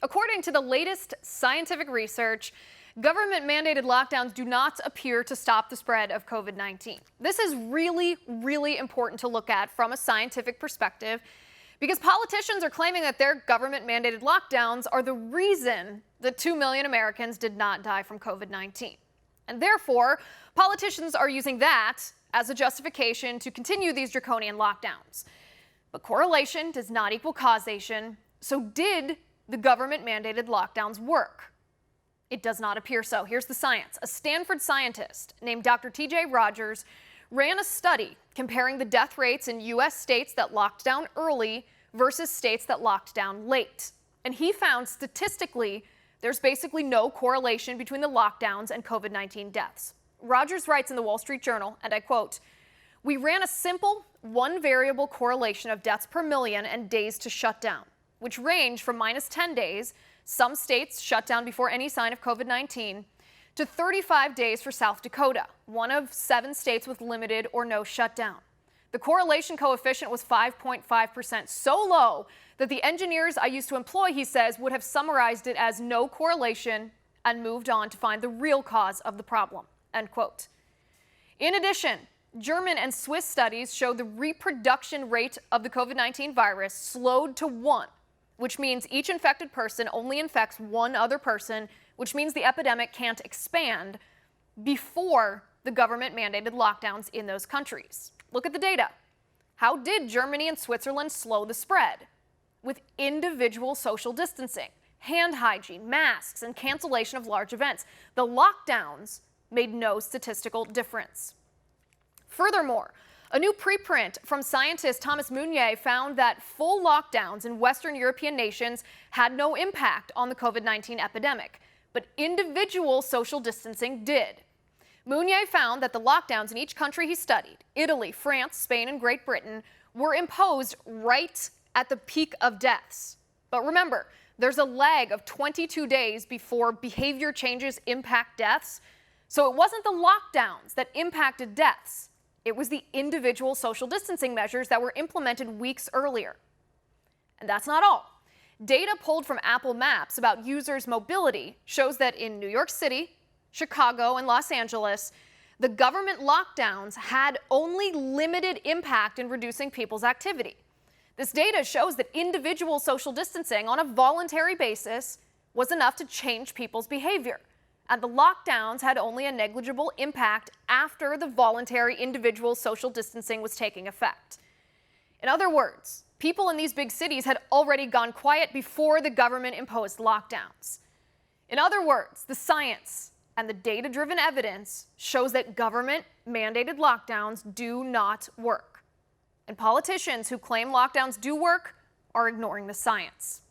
According to the latest scientific research, government-mandated lockdowns do not appear to stop the spread of COVID-19. This is really important to look at from a scientific perspective because politicians are claiming that their government-mandated lockdowns are the reason that 2 million Americans did not die from COVID-19. And therefore, politicians are using that as a justification to continue these draconian lockdowns. But correlation does not equal causation. So did the government-mandated lockdowns work? It does not appear so. Here's the science. A Stanford scientist named Dr. T.J. Rogers ran a study comparing the death rates in U.S. states that locked down early versus states that locked down late. And he found statistically there's basically no correlation between the lockdowns and COVID-19 deaths. Rogers writes in the Wall Street Journal, and I quote, "We ran a simple one-variable correlation of deaths per million and days to shut down, which range from -10 days, some states shut down before any sign of COVID-19, to 35 days for South Dakota, one of 7 states with limited or no shutdown. The correlation coefficient was 5.5%, so low that the engineers I used to employ, he says, would have summarized it as no correlation and moved on to find the real cause of the problem," end quote. In addition, German and Swiss studies show the reproduction rate of the COVID-19 virus slowed to 1, which means each infected person only infects one other person, which means the epidemic can't expand before the government-mandated lockdowns in those countries. Look at the data. How did Germany and Switzerland slow the spread? With individual social distancing, hand hygiene, masks, and cancellation of large events. The lockdowns made no statistical difference. Furthermore, a new preprint from scientist Thomas Meunier found that full lockdowns in Western European nations had no impact on the COVID-19 epidemic, but individual social distancing did. Meunier found that the lockdowns in each country he studied, Italy, France, Spain, and Great Britain, were imposed right at the peak of deaths. But remember, there's a lag of 22 days before behavior changes impact deaths. So it wasn't the lockdowns that impacted deaths. It was the individual social distancing measures that were implemented weeks earlier. And that's not all. Data pulled from Apple Maps about users' mobility shows that in New York City, Chicago, and Los Angeles, the government lockdowns had only limited impact in reducing people's activity. This data shows that individual social distancing on a voluntary basis was enough to change people's behavior, and the lockdowns had only a negligible impact after the voluntary individual social distancing was taking effect. In other words, people in these big cities had already gone quiet before the government imposed lockdowns. In other words, the science and the data-driven evidence shows that government-mandated lockdowns do not work. And politicians who claim lockdowns do work are ignoring the science.